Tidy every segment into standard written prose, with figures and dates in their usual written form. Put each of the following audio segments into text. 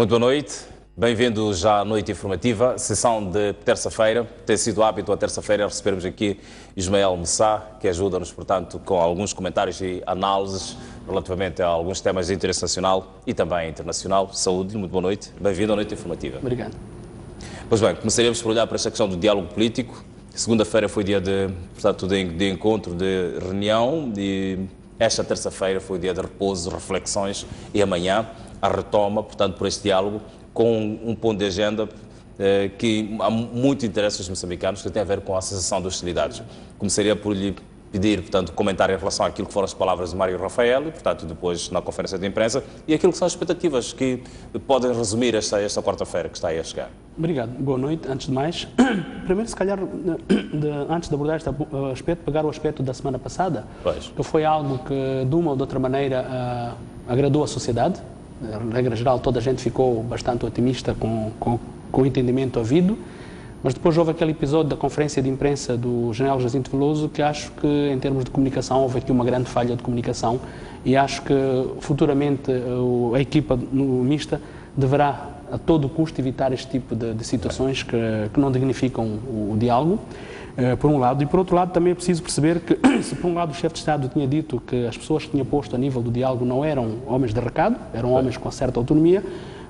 Muito boa noite, bem-vindos já à noite informativa, sessão de terça-feira. Tem sido hábito a terça-feira recebermos aqui Ismael Moussa, que ajuda-nos, portanto, com alguns comentários e análises relativamente a alguns temas de interesse nacional e também internacional. Saúde, muito boa noite, bem-vindo à noite informativa. Obrigado. Pois bem, começaríamos por olhar para esta questão do diálogo político. Segunda-feira foi dia de encontro, de reunião, e esta terça-feira foi dia de repouso, reflexões, e amanhã a retoma, portanto, por este diálogo, com um ponto de agenda que há muito interesse dos moçambicanos, que tem a ver com a cessação de hostilidades. Começaria por lhe pedir, portanto, comentário em relação àquilo que foram as palavras de Mário Rafael, e, portanto, depois na conferência de imprensa, e aquilo que são as expectativas que podem resumir esta quarta-feira que está aí a chegar. Obrigado. Boa noite. Antes de mais, primeiro, se calhar, antes de abordar este aspecto, pegar o aspecto da semana passada, que foi algo que, de uma ou de outra maneira, agradou a sociedade. Na regra geral, toda a gente ficou bastante otimista com o entendimento havido, mas depois houve aquele episódio da conferência de imprensa do general Jacinto Veloso, que acho que, em termos de comunicação, houve aqui uma grande falha de comunicação, e acho que, futuramente, a equipa mista deverá, a todo custo, evitar este tipo de situações que não dignificam o diálogo, por um lado. E, por outro lado, também é preciso perceber que, se por um lado o chefe de Estado tinha dito que as pessoas que tinha posto a nível do diálogo não eram homens de recado, eram homens com certa autonomia,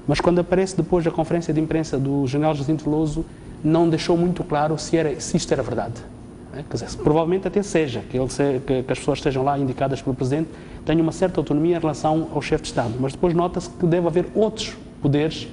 mas quando aparece depois a conferência de imprensa do general Jacinto Veloso, não deixou muito claro se isto era verdade. Quer dizer, provavelmente até seja, que as pessoas estejam lá indicadas pelo Presidente tenham uma certa autonomia em relação ao chefe de Estado, mas depois nota-se que deve haver outros poderes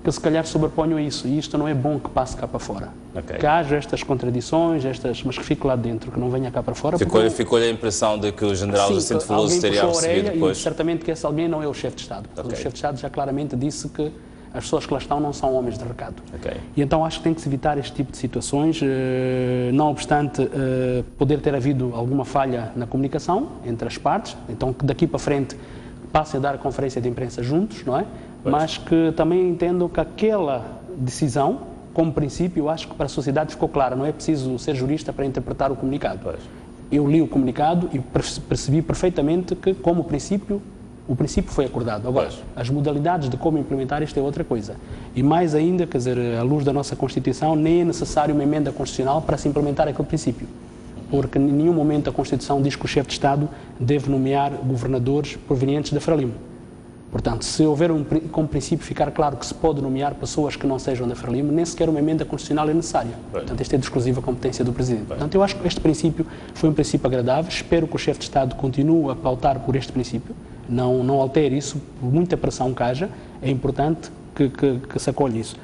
que se calhar sobreponham a isso, e isto não é bom que passe cá para fora. Okay. Que haja estas contradições, mas que fique lá dentro, que não venha cá para fora. Ficou-lhe a impressão de que o general Jacinto Veloso teria recebido depois? E certamente que esse alguém não é o chefe de Estado. Okay. O chefe de Estado já claramente disse que as pessoas que lá estão não são homens de recado. Okay. E então acho que tem que se evitar este tipo de situações, não obstante poder ter havido alguma falha na comunicação entre as partes, então que daqui para frente passem a dar a conferência de imprensa juntos, não é? Mas que também entendo que aquela decisão, como princípio, acho que para a sociedade ficou clara, não é preciso ser jurista para interpretar o comunicado. Eu li o comunicado e percebi perfeitamente que, como princípio, o princípio foi acordado. Agora, as modalidades de como implementar isto é outra coisa. E mais ainda, quer dizer, à luz da nossa Constituição, nem é necessário uma emenda constitucional para se implementar aquele princípio. Porque em nenhum momento a Constituição diz que o chefe de Estado deve nomear governadores provenientes da Frelimo. Portanto, se houver como princípio ficar claro que se pode nomear pessoas que não sejam da Frelimo, nem sequer uma emenda constitucional é necessária. Portanto, isto é de exclusiva competência do Presidente. Portanto, eu acho que este princípio foi um princípio agradável. Espero que o chefe de Estado continue a pautar por este princípio. Não altere isso, por muita pressão que haja. É importante que se acolhe isso.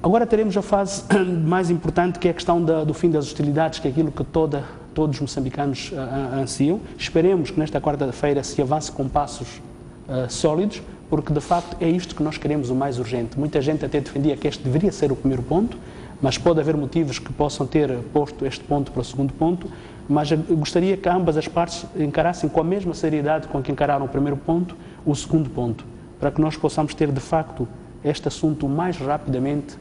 Agora teremos a fase mais importante, que é a questão do fim das hostilidades, que é aquilo que todos os moçambicanos ansiam. Esperemos que nesta quarta-feira se avance com passos sólidos, porque de facto é isto que nós queremos o mais urgente. Muita gente até defendia que este deveria ser o primeiro ponto, mas pode haver motivos que possam ter posto este ponto para o segundo ponto, mas eu gostaria que ambas as partes encarassem com a mesma seriedade com que encararam o primeiro ponto, o segundo ponto, para que nós possamos ter de facto este assunto mais rapidamente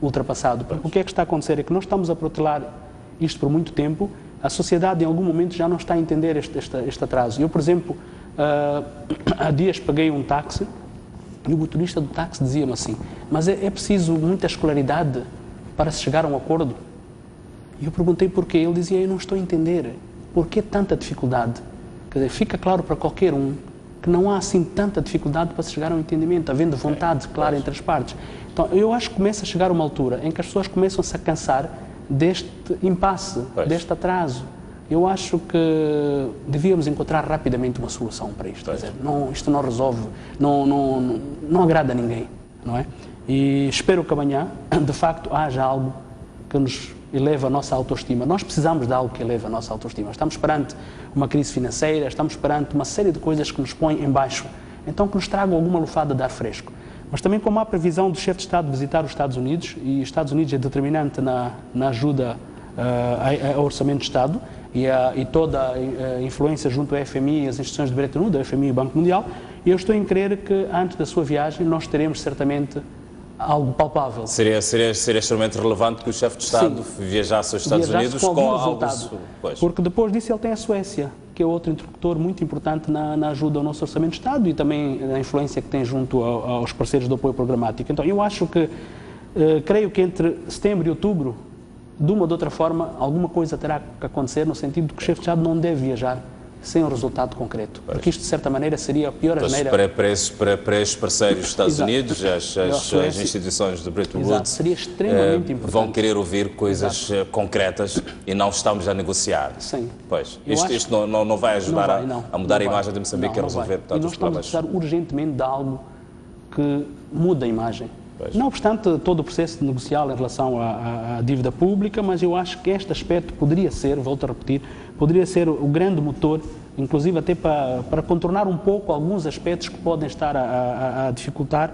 ultrapassado. Porque o que é que está a acontecer é que nós estamos a protelar isto por muito tempo, a sociedade em algum momento já não está a entender este atraso. Eu, por exemplo, há dias paguei um táxi e o motorista do táxi dizia-me assim: mas é preciso muita escolaridade para se chegar a um acordo? E eu perguntei porquê. Ele dizia: eu não estou a entender. Porquê tanta dificuldade? Quer dizer, fica claro para qualquer um que não há assim tanta dificuldade para se chegar a um entendimento, havendo vontade clara entre as partes. Então, eu acho que começa a chegar uma altura em que as pessoas começam-se a cansar deste impasse, deste atraso. Eu acho que devíamos encontrar rapidamente uma solução para isto. Quer dizer, isto não resolve, não agrada a ninguém, não é? E espero que amanhã, de facto, haja algo que nos eleve a nossa autoestima. Nós precisamos de algo que eleve a nossa autoestima. Estamos perante uma crise financeira, estamos perante uma série de coisas que nos põem em baixo. Então, que nos tragam alguma lufada de ar fresco. Mas também, como há previsão do chefe de Estado visitar os Estados Unidos, e os Estados Unidos é determinante na ajuda ao Orçamento de Estado, e toda a influência junto ao FMI e às instituições de Bretton Woods, ao FMI e o Banco Mundial, e eu estou em crer que, antes da sua viagem, nós teremos certamente algo palpável. Seria extremamente relevante que o chefe de Estado viajasse aos Estados Unidos com algo... Porque depois disso ele tem a Suécia, que é outro interlocutor muito importante na ajuda ao nosso Orçamento de Estado e também na influência que tem junto aos parceiros do apoio programático. Então eu acho que, creio que entre setembro e outubro, de uma ou de outra forma, alguma coisa terá que acontecer no sentido de que o chefe de Estado não deve viajar sem um resultado concreto. Porque isto, de certa maneira, seria a pior maneira... Para esses parceiros dos Estados Unidos, as instituições do Bretton Woods seria extremamente importante. Vão querer ouvir coisas concretas e não estamos a negociar. Sim. Pois, isto não vai ajudar a mudar a imagem de Moçambique e a resolver, portanto, e nós os problemas. Estamos a precisar urgentemente de algo que mude a imagem. Pois. Não obstante todo o processo negocial em relação à dívida pública, mas eu acho que este aspecto poderia ser, volto a repetir, poderia ser o grande motor, inclusive até para contornar um pouco alguns aspectos que podem estar a dificultar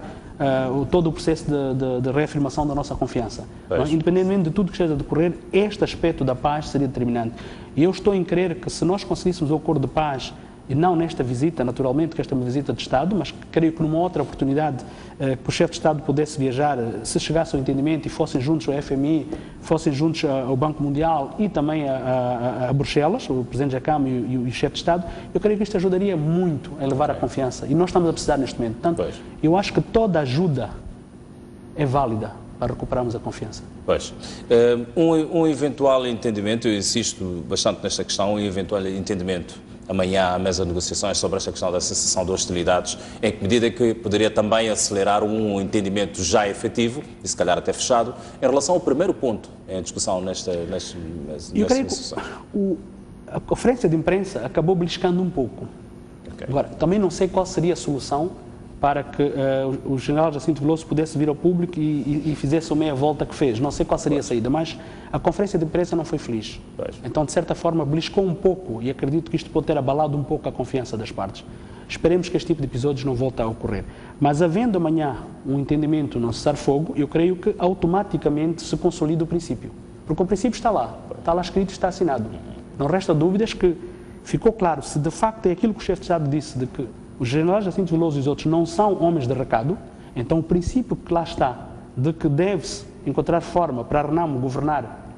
todo o processo de reafirmação da nossa confiança. Independentemente de tudo que esteja a decorrer, este aspecto da paz seria determinante. E eu estou em crer que se nós conseguíssemos o acordo de paz, e não nesta visita, naturalmente, que esta é uma visita de Estado, mas creio que numa outra oportunidade que o chefe de Estado pudesse viajar, se chegasse ao entendimento e fossem juntos ao FMI, fossem juntos ao Banco Mundial e também a Bruxelas, o Presidente Jacame e o chefe de Estado, eu creio que isto ajudaria muito a elevar a confiança. E nós estamos a precisar neste momento. Portanto, eu acho que toda ajuda é válida para recuperarmos a confiança. Pois. Um eventual entendimento, eu insisto bastante nesta questão, um eventual entendimento amanhã à mesa de negociações sobre esta questão da cessação de hostilidades, em que medida que poderia também acelerar um entendimento já efetivo, e se calhar até fechado, em relação ao primeiro ponto em discussão nestas negociações. A conferência de imprensa acabou beliscando um pouco. Agora, também não sei qual seria a solução para que o general Jacinto Veloso pudesse vir ao público e fizesse a meia volta que fez. Não sei qual seria a saída, mas a conferência de imprensa não foi feliz. Então, de certa forma, beliscou um pouco e acredito que isto pode ter abalado um pouco a confiança das partes. Esperemos que este tipo de episódios não volte a ocorrer. Mas, havendo amanhã um entendimento não cessar-fogo, eu creio que automaticamente se consolida o princípio. Porque o princípio está lá escrito e está assinado. Não resta dúvidas que ficou claro, se de facto é aquilo que o chefe de Estado disse, de que os generais Jacinto Veloso e os outros não são homens de recado, então o princípio que lá está, de que deve-se encontrar forma para a Renamo governar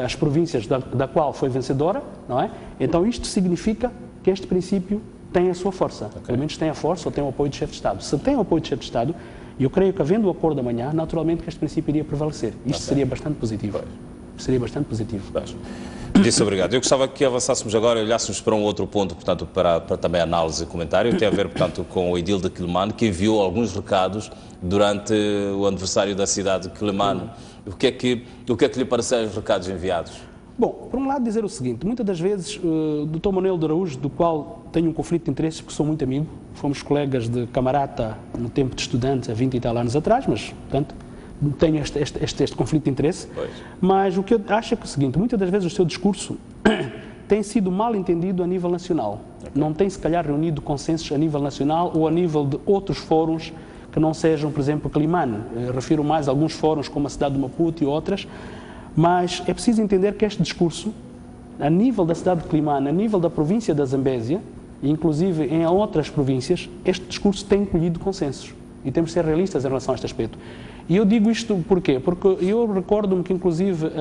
as províncias da qual foi vencedora, não é? Então isto significa que este princípio tem a sua força, pelo menos tem a força ou tem o apoio do chefe de Estado. Se tem o apoio do chefe de Estado, eu creio que havendo o acordo amanhã, naturalmente que este princípio iria prevalecer. Isto seria bastante positivo. Seria bastante positivo. Disse obrigado. Eu gostava que avançássemos agora e olhássemos para um outro ponto, portanto, para também análise e comentário. Tem a ver, portanto, com o edil de Quelimane, que enviou alguns recados durante o aniversário da cidade de Quelimane. O que é que lhe pareceram os recados enviados? Bom, por um lado dizer o seguinte, muitas das vezes o Dr. Manuel de Araújo, do qual tenho um conflito de interesses, porque sou muito amigo, fomos colegas de camarata no tempo de estudantes, há 20 e tal anos atrás, mas, portanto, tenho este conflito de interesse, mas o que eu acho é que é o seguinte, muitas das vezes o seu discurso tem sido mal entendido a nível nacional. Não tem, se calhar, reunido consensos a nível nacional ou a nível de outros fóruns que não sejam, por exemplo, Quelimane. Refiro mais a alguns fóruns como a cidade de Maputo e outras, mas é preciso entender que este discurso, a nível da cidade de Quelimane, a nível da província da Zambésia, e inclusive em outras províncias, este discurso tem colhido consensos. E temos de ser realistas em relação a este aspecto. E eu digo isto porquê? Porque eu recordo-me que, inclusive,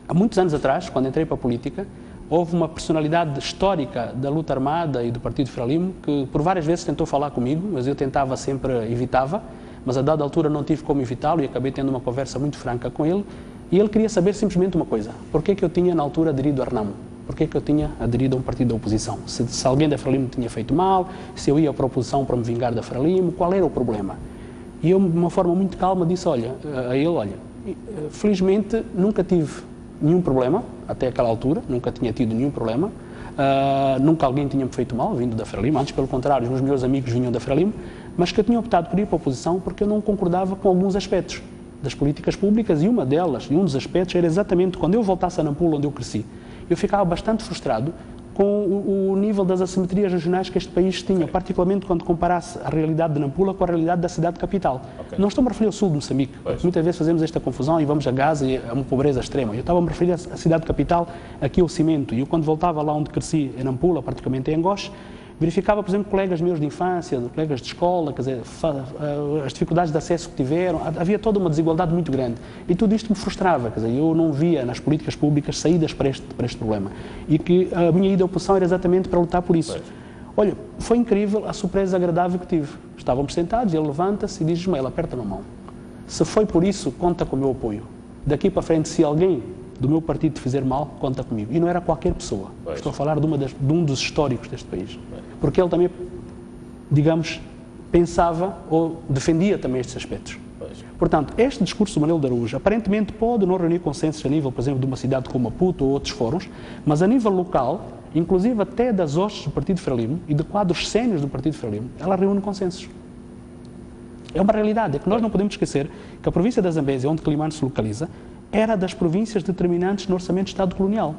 há muitos anos atrás, quando entrei para a política, houve uma personalidade histórica da luta armada e do Partido Frelimo que por várias vezes tentou falar comigo, mas eu tentava sempre, evitava, mas a dada altura não tive como evitá-lo e acabei tendo uma conversa muito franca com ele. E ele queria saber simplesmente uma coisa: porquê que eu tinha na altura aderido a Renamo? Porquê que eu tinha aderido a um partido da oposição? Se alguém da Frelimo tinha feito mal, se eu ia para a oposição para me vingar da Frelimo, qual era o problema? E eu, de uma forma muito calma, disse a ele, felizmente nunca tive nenhum problema, até aquela altura, nunca tinha tido nenhum problema, nunca alguém tinha-me feito mal, vindo da Frelimo, antes pelo contrário, os meus melhores amigos vinham da Frelimo, mas que eu tinha optado por ir para a oposição porque eu não concordava com alguns aspectos das políticas públicas e um dos aspectos era exatamente quando eu voltasse a Nampula, onde eu cresci. Eu ficava bastante frustrado com o nível das assimetrias regionais que este país tinha, particularmente quando comparasse a realidade de Nampula com a realidade da cidade capital. Não estou-me a referir ao sul de Moçambique, porque muitas vezes fazemos esta confusão e vamos a Gaza e a uma pobreza extrema. Eu estava a me referir à cidade capital, aqui ao cimento, e eu quando voltava lá onde cresci, em Nampula, particularmente em Angoche, verificava, por exemplo, colegas meus de infância, colegas de escola, quer dizer, as dificuldades de acesso que tiveram, havia toda uma desigualdade muito grande. E tudo isto me frustrava, quer dizer, eu não via nas políticas públicas saídas para este problema. E que a minha ida à oposição era exatamente para lutar por isso. Olha, foi incrível a surpresa agradável que tive. Estávamos sentados, ele levanta-se e diz: Ismael, aperta-me a mão. Se foi por isso, conta com o meu apoio. Daqui para frente, se alguém do meu partido te fizer mal, conta comigo. E não era qualquer pessoa. Estou a falar de um dos históricos deste país. Porque ele também, digamos, pensava ou defendia também estes aspectos. Portanto, este discurso do Manel de Araújo aparentemente pode não reunir consensos a nível, por exemplo, de uma cidade como Maputo ou outros fóruns, mas a nível local, inclusive até das hostes do Partido Frelimo e de quadros sénios do Partido Frelimo, ela reúne consensos. É uma realidade, é que nós não podemos esquecer que a província da Zambésia, onde Quelimane se localiza, era das províncias determinantes no orçamento de Estado colonial.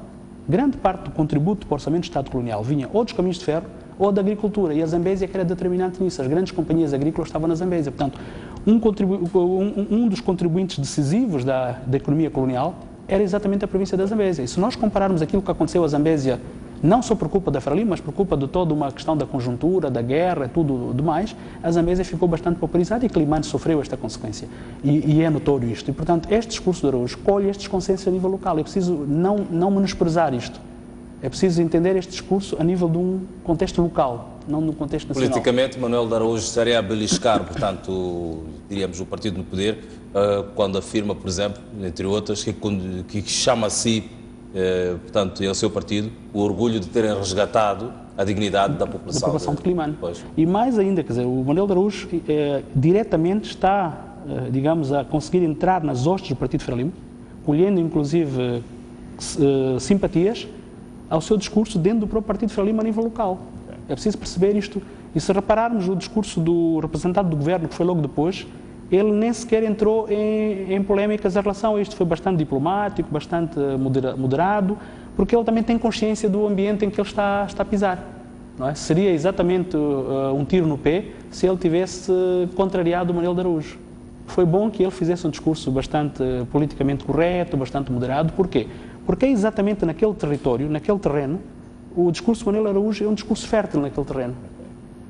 Grande parte do contributo para o orçamento de Estado colonial vinha ou dos caminhos de ferro ou da agricultura, e a Zambésia que era determinante nisso. As grandes companhias agrícolas estavam na Zambésia. Portanto, um dos contribuintes decisivos da economia colonial era exatamente a província da Zambésia. E se nós compararmos aquilo que aconteceu à Zambésia, não só por culpa da Frelimo, mas por culpa de toda uma questão da conjuntura, da guerra e tudo demais, a Zambésia ficou bastante pauperizada e Quelimane sofreu esta consequência. E é notório isto. E, portanto, este discurso de Araújo colhe estes consensos a nível local. É preciso não menosprezar isto. É preciso entender este discurso a nível de um contexto local, não num contexto nacional. Politicamente, Manuel de Araújo estaria a beliscar, portanto, diríamos, o partido no poder, quando afirma, por exemplo, entre outras, que chama a si, portanto, e ao seu partido, o orgulho de terem resgatado a dignidade da população de Quelimane. E mais ainda, quer dizer, o Manuel de Araújo diretamente está, digamos, a conseguir entrar nas hostes do Partido Frelimo, colhendo, inclusive, simpatias ao seu discurso dentro do próprio Partido Frelimo a nível local. É preciso perceber isto. E se repararmos o discurso do representante do governo, que foi logo depois, ele nem sequer entrou em polémicas em relação a isto. Foi bastante diplomático, bastante moderado, porque ele também tem consciência do ambiente em que ele está a pisar. Não é? Seria exatamente um tiro no pé se ele tivesse contrariado o Manuel de Araújo. Foi bom que ele fizesse um discurso bastante politicamente correto, bastante moderado. Porquê? Porque é exatamente naquele território, naquele terreno, o discurso de Manuel Araújo é um discurso fértil naquele terreno.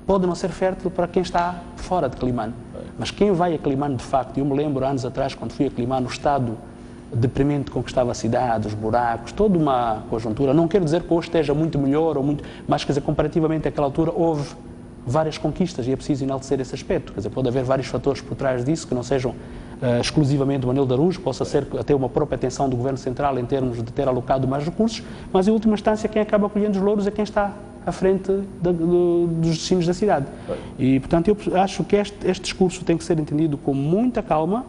Pode não ser fértil para quem está fora de Quelimane, mas quem vai a Quelimane de facto, eu me lembro anos atrás quando fui a Quelimane, o estado deprimente com que estava a cidade, os buracos, toda uma conjuntura. Não quero dizer que hoje esteja muito melhor, mas quer dizer, comparativamente àquela altura houve várias conquistas e é preciso enaltecer esse aspecto. Quer dizer, pode haver vários fatores por trás disso que não sejam exclusivamente do Manuel de Araújo, possa ser até uma própria atenção do Governo Central em termos de ter alocado mais recursos, mas em última instância quem acaba colhendo os louros é quem está à frente dos destinos da cidade. E, portanto, eu acho que este discurso tem que ser entendido com muita calma,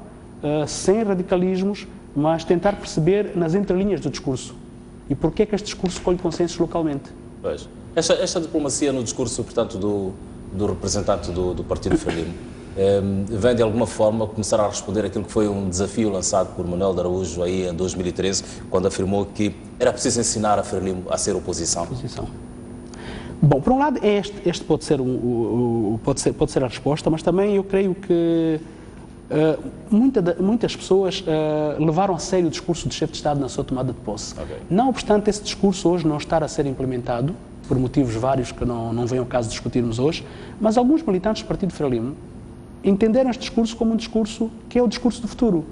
sem radicalismos, mas tentar perceber nas entrelinhas do discurso. E porquê é que este discurso colhe consensos localmente. Pois. Esta diplomacia no discurso, portanto, do representante do Partido Frelimo, vem de alguma forma começar a responder aquilo que foi um desafio lançado por Manuel de Araújo aí em 2013, quando afirmou que era preciso ensinar a Frelimo a ser oposição. Bom, por um lado, este pode ser a resposta, mas também eu creio que muitas pessoas levaram a sério o discurso do chefe de Estado na sua tomada de posse. Não obstante esse discurso hoje não estar a ser implementado, por motivos vários que não vem ao caso de discutirmos hoje, mas alguns militantes do Partido Frelimo entenderam este discurso como um discurso que é o discurso do futuro.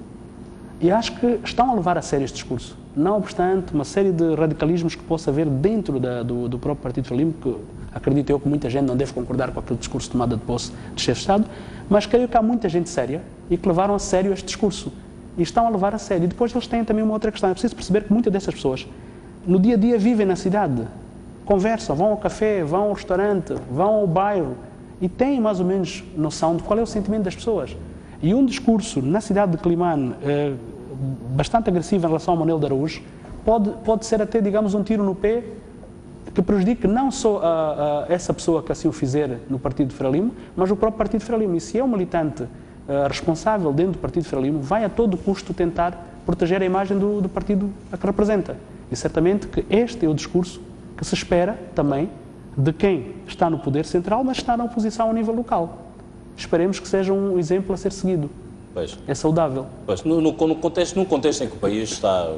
E acho que estão a levar a sério este discurso. Não obstante uma série de radicalismos que possa haver dentro do próprio Partido Frelimo, que acredito eu que muita gente não deve concordar com aquele discurso de tomada de posse do chefe de Estado, mas creio que há muita gente séria e que levaram a sério este discurso. E estão a levar a sério. E depois eles têm também uma outra questão. É preciso perceber que muitas dessas pessoas, no dia a dia, vivem na cidade, conversam, vão ao café, vão ao restaurante, vão ao bairro e têm mais ou menos noção de qual é o sentimento das pessoas. E um discurso na cidade de Quelimane bastante agressivo em relação ao Manuel de Araújo pode ser até, digamos, um tiro no pé que prejudique não só essa pessoa que assim o fizer no Partido Frelimo, mas o próprio Partido Frelimo. E se é um militante responsável dentro do Partido Frelimo, vai a todo custo tentar proteger a imagem do partido a que representa. E certamente que este é o discurso que se espera também de quem está no poder central, mas está na oposição a nível local. Esperemos que seja um exemplo a ser seguido. Pois. É saudável. Pois, num contexto em que o país está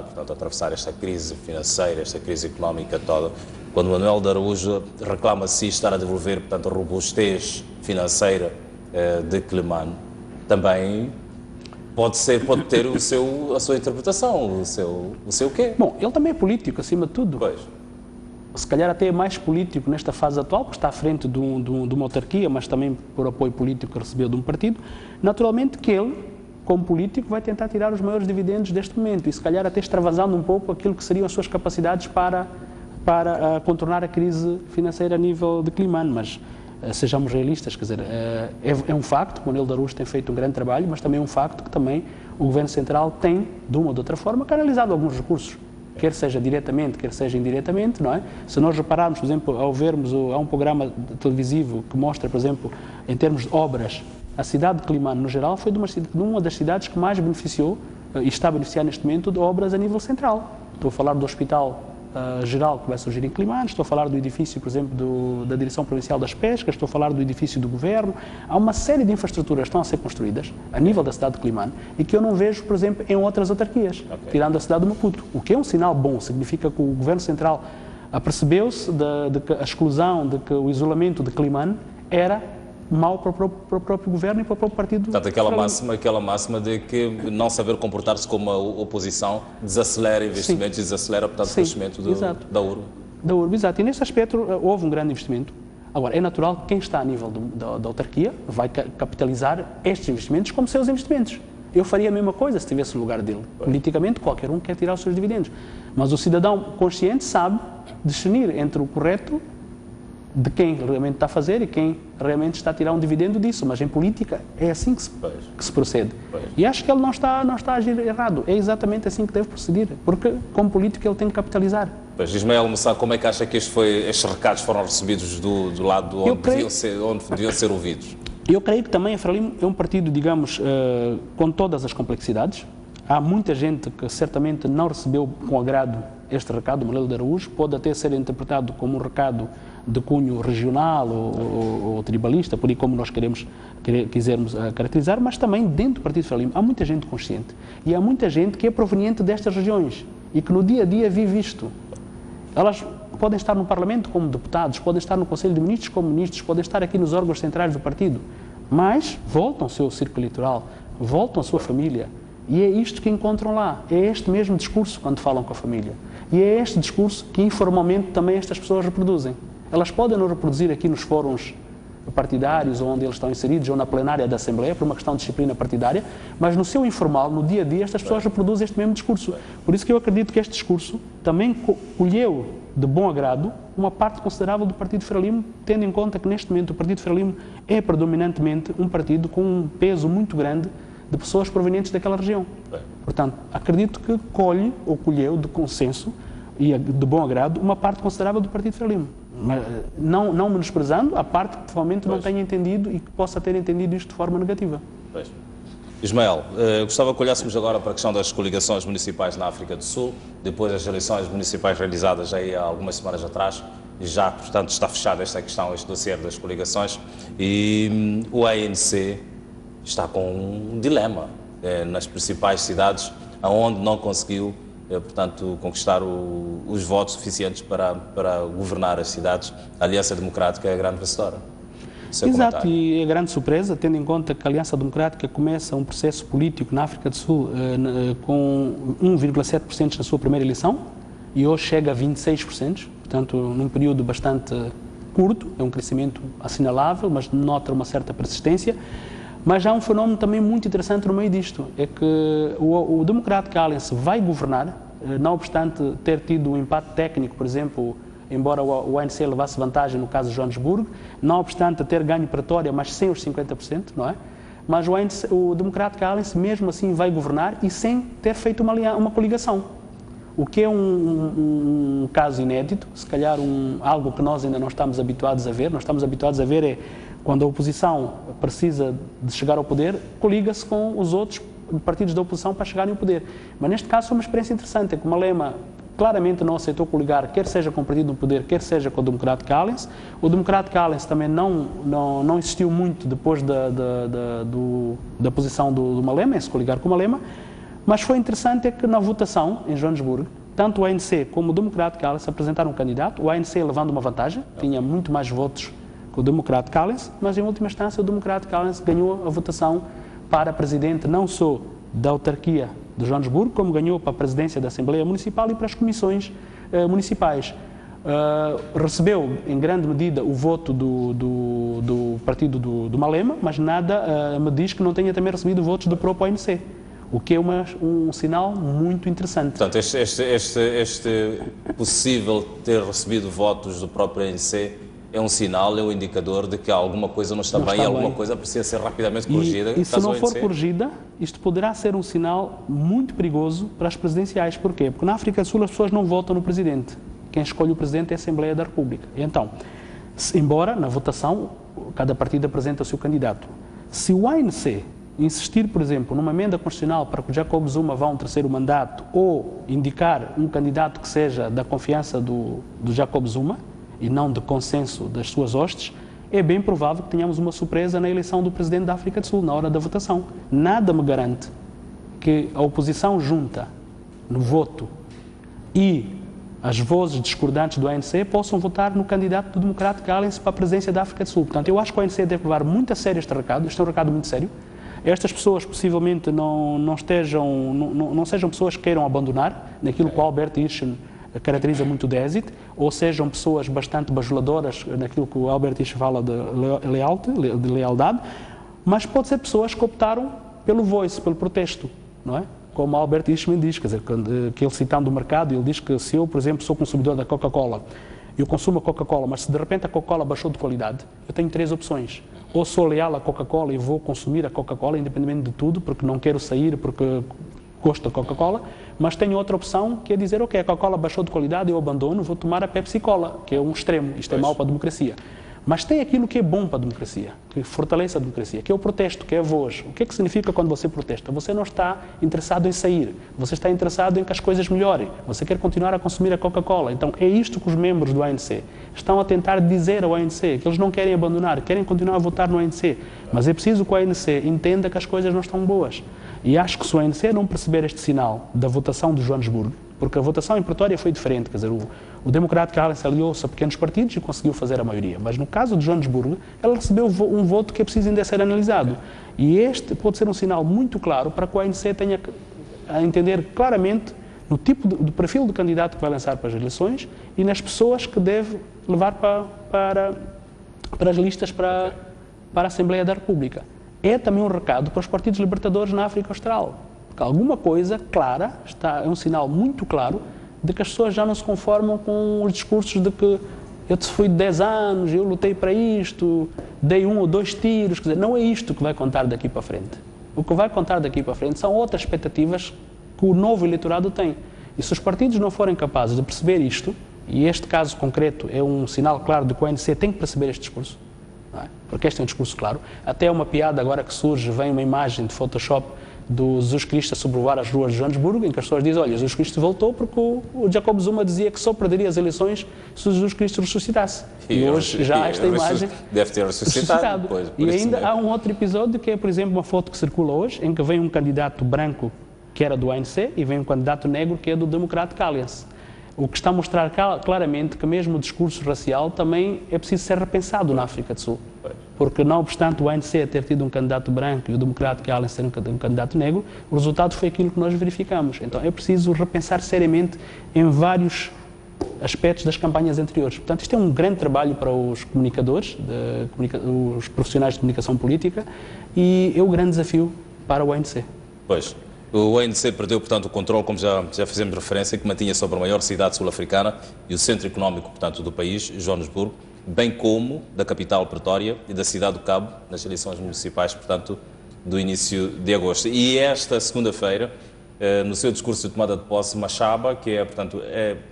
portanto, a atravessar esta crise financeira, esta crise económica toda, quando Manuel de Araújo reclama a si estar a devolver, portanto, a robustez financeira de Climane, também pode ter a sua interpretação, o seu quê? Bom, ele também é político, acima de tudo. Pois. Se calhar até é mais político nesta fase atual, porque está à frente de uma autarquia, mas também por apoio político que recebeu de um partido. Naturalmente que ele, como político, vai tentar tirar os maiores dividendos deste momento e se calhar até extravasando um pouco aquilo que seriam as suas capacidades para contornar a crise financeira a nível de Climane, mas sejamos realistas, quer dizer, é um facto que o Manuel de Araújo tem feito um grande trabalho, mas também é um facto que também o Governo Central tem, de uma ou de outra forma, canalizado alguns recursos, quer seja diretamente, quer seja indiretamente, não é? Se nós repararmos, por exemplo, há um programa televisivo que mostra, por exemplo, em termos de obras, a cidade de Climane, no geral, foi de uma das cidades que mais beneficiou e está a beneficiar neste momento de obras a nível central. Estou a falar do Hospital Geral que vai surgir em Climane, estou a falar do edifício, por exemplo, da Direção Provincial das Pescas, estou a falar do edifício do Governo. Há uma série de infraestruturas que estão a ser construídas a nível da cidade de Climane e que eu não vejo, por exemplo, em outras autarquias, tirando a cidade de Maputo. O que é um sinal bom, significa que o Governo Central apercebeu-se de que a exclusão, de que o isolamento de Climane era mau para o próprio governo e para o próprio partido. Portanto, aquela máxima de que não saber comportar-se como a oposição desacelera investimentos e desacelera, portanto, o crescimento da urbe. Da urbe, exato. E nesse aspecto houve um grande investimento. Agora, é natural que quem está a nível da autarquia vai capitalizar estes investimentos como seus investimentos. Eu faria a mesma coisa se estivesse no lugar dele. Politicamente, qualquer um quer tirar os seus dividendos. Mas o cidadão consciente sabe discernir entre o correto de quem realmente está a fazer e quem realmente está a tirar um dividendo disso, mas em política é assim que se procede. E acho que ele não está a agir errado, é exatamente assim que deve prosseguir, porque como político ele tem que capitalizar. Pois, Ismael Moussa, como é que acha que estes recados foram recebidos do lado onde deviam ser ouvidos? Eu creio que também a Frelimo é um partido, digamos, com todas as complexidades. Há muita gente que certamente não recebeu com agrado este recado do Manuel de Araújo, pode até ser interpretado como um recado de cunho regional ou tribalista, por aí como nós quisermos caracterizar, mas também dentro do Partido Frelimo há muita gente consciente e há muita gente que é proveniente destas regiões e que no dia a dia vive isto. Elas podem estar no Parlamento como deputados, podem estar no Conselho de Ministros como ministros, podem estar aqui nos órgãos centrais do partido, mas voltam ao seu círculo eleitoral, voltam à sua família e é isto que encontram lá, é este mesmo discurso quando falam com a família e é este discurso que informalmente também estas pessoas reproduzem. Elas podem não reproduzir aqui nos fóruns partidários onde eles estão inseridos ou na plenária da Assembleia por uma questão de disciplina partidária, mas no seu informal, no dia a dia, estas pessoas reproduzem este mesmo discurso. Por isso que eu acredito que este discurso também colheu de bom agrado uma parte considerável do Partido Frelimo, tendo em conta que neste momento o Partido Frelimo é predominantemente um partido com um peso muito grande de pessoas provenientes daquela região. Portanto, acredito que colheu de consenso e de bom agrado uma parte considerável do Partido Frelimo. Mas, não menosprezando a parte que provavelmente não tenha entendido e que possa ter entendido isto de forma negativa. Ismael, gostava que olhássemos agora para a questão das coligações municipais na África do Sul, depois das eleições municipais realizadas aí há algumas semanas atrás, e já, portanto, está fechada esta questão, este dossiê das coligações, e o ANC está com um dilema nas principais cidades, onde não conseguiu portanto, conquistar os votos suficientes para governar as cidades. A Aliança Democrática é a grande vencedora. Exato, e é grande surpresa, tendo em conta que a Aliança Democrática começa um processo político na África do Sul com 1,7% na sua primeira eleição e hoje chega a 26%, portanto, num período bastante curto, é um crescimento assinalável, mas nota uma certa persistência. Mas há um fenómeno também muito interessante no meio disto, é que o Democratic Alliance vai governar, não obstante ter tido um empate técnico, por exemplo, embora o ANC levasse vantagem no caso de Joanesburgo, não obstante ter ganho Pretória, mas sem os 50%, não é? Mas o Democratic Alliance mesmo assim vai governar e sem ter feito uma coligação, o que é um caso inédito, se calhar algo que nós ainda não estamos habituados a ver. Nós estamos habituados a ver quando a oposição precisa de chegar ao poder, coliga-se com os outros partidos da oposição para chegarem ao poder. Mas neste caso foi uma experiência interessante, é que o Malema claramente não aceitou coligar, quer seja com o partido do poder, quer seja com o Democratic Alliance. O Democratic Alliance também não insistiu muito depois da posição do Malema, em se coligar com o Malema, mas foi interessante é que na votação, em Joanesburgo, tanto o ANC como o Democratic Alliance apresentaram um candidato, o ANC levando uma vantagem, tinha muito mais votos que o Democratic Alliance, mas em última instância o Democratic Alliance ganhou a votação para presidente não só da autarquia de Joanesburgo, como ganhou para a presidência da Assembleia Municipal e para as comissões municipais. Recebeu em grande medida o voto do partido do Malema, mas nada me diz que não tenha também recebido votos do próprio ANC, o que é um sinal muito interessante. Portanto, este possível ter recebido votos do próprio ANC é um sinal, é um indicador de que alguma coisa não está bem, alguma coisa precisa ser rapidamente corrigida. E se não for corrigida, isto poderá ser um sinal muito perigoso para as presidenciais. Porquê? Porque na África do Sul as pessoas não votam no presidente. Quem escolhe o presidente é a Assembleia da República. Então, embora na votação cada partido apresenta o seu candidato, se o ANC insistir, por exemplo, numa emenda constitucional para que o Jacob Zuma vá a um terceiro mandato ou indicar um candidato que seja da confiança do Jacob Zuma e não de consenso das suas hostes, é bem provável que tenhamos uma surpresa na eleição do presidente da África do Sul, na hora da votação. Nada me garante que a oposição junta no voto e as vozes discordantes do ANC possam votar no candidato do Democratic Alliance para a presidência da África do Sul. Portanto, eu acho que o ANC deve levar muito a sério este recado. Este é um recado muito sério. Estas pessoas possivelmente não sejam pessoas que queiram abandonar naquilo que o Albert Einstein caracteriza muito de êxito, ou sejam pessoas bastante bajuladoras naquilo que o Albert Einstein fala de lealdade, mas pode ser pessoas que optaram pelo voice, pelo protesto, não é? Como Albert Einstein diz, quer dizer, que ele citando o mercado, ele diz que se eu, por exemplo, sou consumidor da Coca-Cola, eu consumo a Coca-Cola, mas se de repente a Coca-Cola baixou de qualidade, eu tenho 3 opções. Ou sou leal à Coca-Cola e vou consumir a Coca-Cola, independentemente de tudo, porque não quero sair, porque gosto da Coca-Cola, mas tenho outra opção, que é dizer, ok, a Coca-Cola baixou de qualidade, eu abandono, vou tomar a Pepsi-Cola, que é um extremo, isto é mau para a democracia. Mas tem aquilo que é bom para a democracia, que fortalece a democracia, que é o protesto, que é a voz. O que é que significa quando você protesta? Você não está interessado em sair, você está interessado em que as coisas melhorem, você quer continuar a consumir a Coca-Cola. Então é isto que os membros do ANC estão a tentar dizer ao ANC, que eles não querem abandonar, querem continuar a votar no ANC, mas é preciso que o ANC entenda que as coisas não estão boas. E acho que se o ANC não perceber este sinal da votação de Joanesburgo, porque a votação em Pretória foi diferente, quer dizer, o Democratic Alliance aliou-se a pequenos partidos e conseguiu fazer a maioria, mas no caso de Joanesburgo, ela recebeu um voto que é preciso ainda ser analisado. E este pode ser um sinal muito claro para que o ANC tenha a entender claramente no tipo do perfil do candidato que vai lançar para as eleições e nas pessoas que deve levar para as listas para a Assembleia da República. É também um recado para os partidos libertadores na África Austral. Porque alguma coisa clara, é um sinal muito claro de que as pessoas já não se conformam com os discursos de que eu fui de 10 anos, eu lutei para isto, dei 1 ou 2 tiros. Quer dizer, não é isto que vai contar daqui para a frente. O que vai contar daqui para a frente são outras expectativas que o novo eleitorado tem. E se os partidos não forem capazes de perceber isto, e este caso concreto é um sinal claro de que o ANC tem que perceber este discurso, não é? Porque este é um discurso claro. Até uma piada agora que surge, vem uma imagem de Photoshop do Jesus Cristo a sobrevoar as ruas de Joanesburgo, em que as pessoas dizem, olha, Jesus Cristo voltou porque o Jacob Zuma dizia que só perderia as eleições se Jesus Cristo ressuscitasse. E hoje já há esta imagem deve ter ressuscitado. Depois, e ainda há um outro episódio que é, por exemplo, uma foto que circula hoje, em que vem um candidato branco que era do ANC e vem um candidato negro que é do Democratic Alliance. O que está a mostrar claramente que mesmo o discurso racial também é preciso ser repensado na África do Sul. Porque, não obstante o ANC ter tido um candidato branco e o Democratic Alliance ter um candidato negro, o resultado foi aquilo que nós verificamos. Então é preciso repensar seriamente em vários aspectos das campanhas anteriores. Portanto, isto é um grande trabalho para os comunicadores, os profissionais de comunicação política, e é o grande desafio para o ANC. Pois. O ANC perdeu, portanto, o controle, como já fizemos referência, que mantinha sobre a maior cidade sul-africana e o centro económico, portanto, do país, Joanesburgo, bem como da capital Pretória e da cidade do Cabo, nas eleições municipais, portanto, do início de agosto. E esta segunda-feira, no seu discurso de tomada de posse, Machaba, que é, portanto,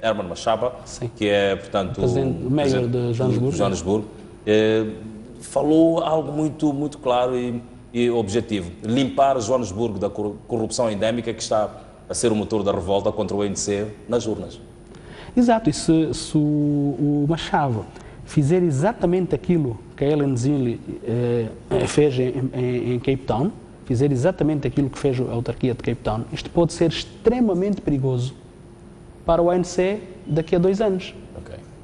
Herman Machaba, sim, que é, portanto, o mayor de Joanesburgo, falou algo muito claro e objetivo: limpar Joanesburgo da corrupção endémica que está a ser o motor da revolta contra o ANC nas urnas. Exato, e se o Machaba fizer exatamente aquilo que a Ellen Zille fez em Cape Town, fizer exatamente aquilo que fez a autarquia de Cape Town, isto pode ser extremamente perigoso para o ANC daqui a 2 anos,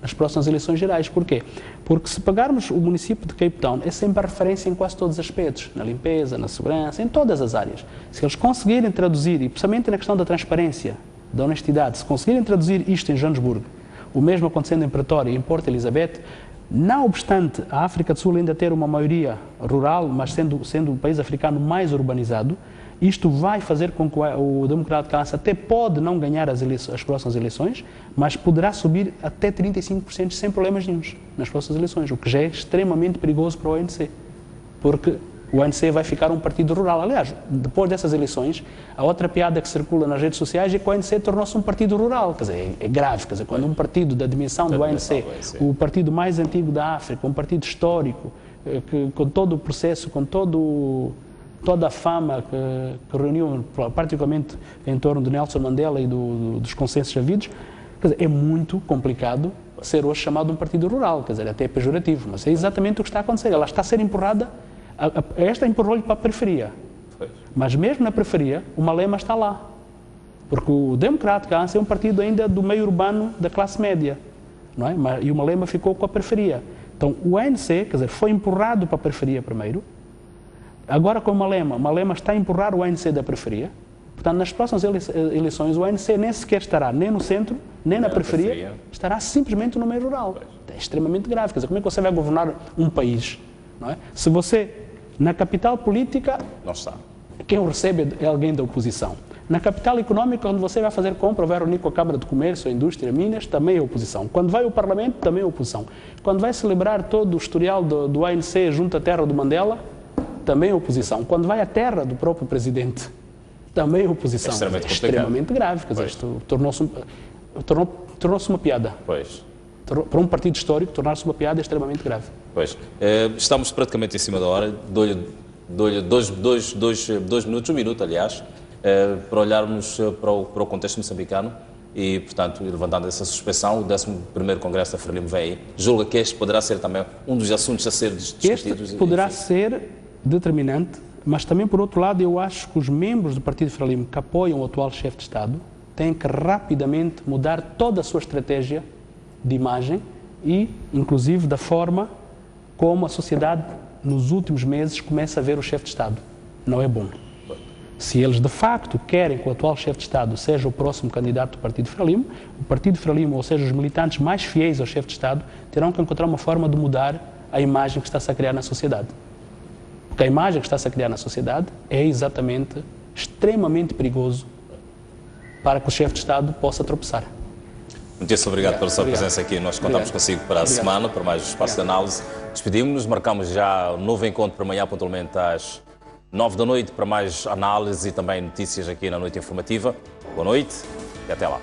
nas próximas eleições gerais. Porquê? Porque se pegarmos o município de Cape Town, é sempre a referência em quase todos os aspectos, na limpeza, na segurança, em todas as áreas. Se eles conseguirem traduzir, e principalmente na questão da transparência, da honestidade, se conseguirem traduzir isto em Joanesburgo, o mesmo acontecendo em Pretória e em Porto Elizabeth, não obstante a África do Sul ainda ter uma maioria rural, mas sendo o país africano mais urbanizado, isto vai fazer com que o Democratic Alliance até pode não ganhar as próximas eleições, mas poderá subir até 35% sem problemas nenhuns nas próximas eleições, o que já é extremamente perigoso para o ANC, porque o ANC vai ficar um partido rural. Aliás, depois dessas eleições, a outra piada que circula nas redes sociais é que o ANC tornou-se um partido rural. Quer dizer, é grave. Quer dizer, quando um partido da dimensão do ANC, o partido mais antigo da África, um partido histórico, com todo o processo, com toda a fama que reuniu, particularmente em torno de Nelson Mandela e dos consensos havidos, quer dizer, é muito complicado ser hoje chamado um partido rural. Quer dizer, até é pejorativo, mas é exatamente o que está a acontecer. Ela está a ser empurrada. Esta empurrou-lhe para a periferia. Mas mesmo na periferia, o Malema está lá. Porque o Democratic Alliance é um partido ainda do meio urbano da classe média. Não é? E o Malema ficou com a periferia. Então, o ANC, quer dizer, foi empurrado para a periferia primeiro. Agora com o Malema está a empurrar o ANC da periferia. Portanto, nas próximas eleições, o ANC nem sequer estará nem no centro, nem na periferia. Estará simplesmente no meio rural. É extremamente grave. Quer dizer, como é que você vai governar um país? Não é? Se você, na capital política, não está. Quem o recebe é alguém da oposição. Na capital económica, onde você vai fazer compra, vai reunir com a Câmara de Comércio, a Indústria, Minas, também é oposição. Quando vai ao Parlamento, também é oposição. Quando vai celebrar todo o historial do ANC junto à terra do Mandela, também é oposição. Quando vai à terra do próprio presidente, também é oposição. É extremamente grave. Quer dizer, isto tornou-se uma piada. Pois. Para um partido histórico, tornar-se uma piada é extremamente grave. Pois. Estamos praticamente em cima da hora. Dou-lhe dois minutos, um minuto, aliás, para olharmos para o contexto moçambicano e, portanto, levantando essa suspeição, o 11º Congresso da Frelimo vem aí. Julga que este poderá ser também um dos assuntos a ser discutidos? Este poderá ser determinante, mas também, por outro lado, eu acho que os membros do Partido Frelimo que apoiam o atual chefe de Estado têm que rapidamente mudar toda a sua estratégia de imagem e, inclusive, da forma como a sociedade, nos últimos meses, começa a ver o chefe de Estado. Não é bom. Se eles, de facto, querem que o atual chefe de Estado seja o próximo candidato do Partido Frelimo, o Partido Frelimo, ou seja, os militantes mais fiéis ao chefe de Estado, terão que encontrar uma forma de mudar a imagem que está-se a criar na sociedade. Porque a imagem que está-se a criar na sociedade é exatamente extremamente perigoso para que o chefe de Estado possa tropeçar. Muitíssimo obrigado pela sua presença aqui. Nós contamos consigo para a semana, para mais um espaço de análise. Despedimos-nos, marcamos já um novo encontro para amanhã, pontualmente às 9 da noite, para mais análise e também notícias aqui na Noite Informativa. Boa noite e até lá.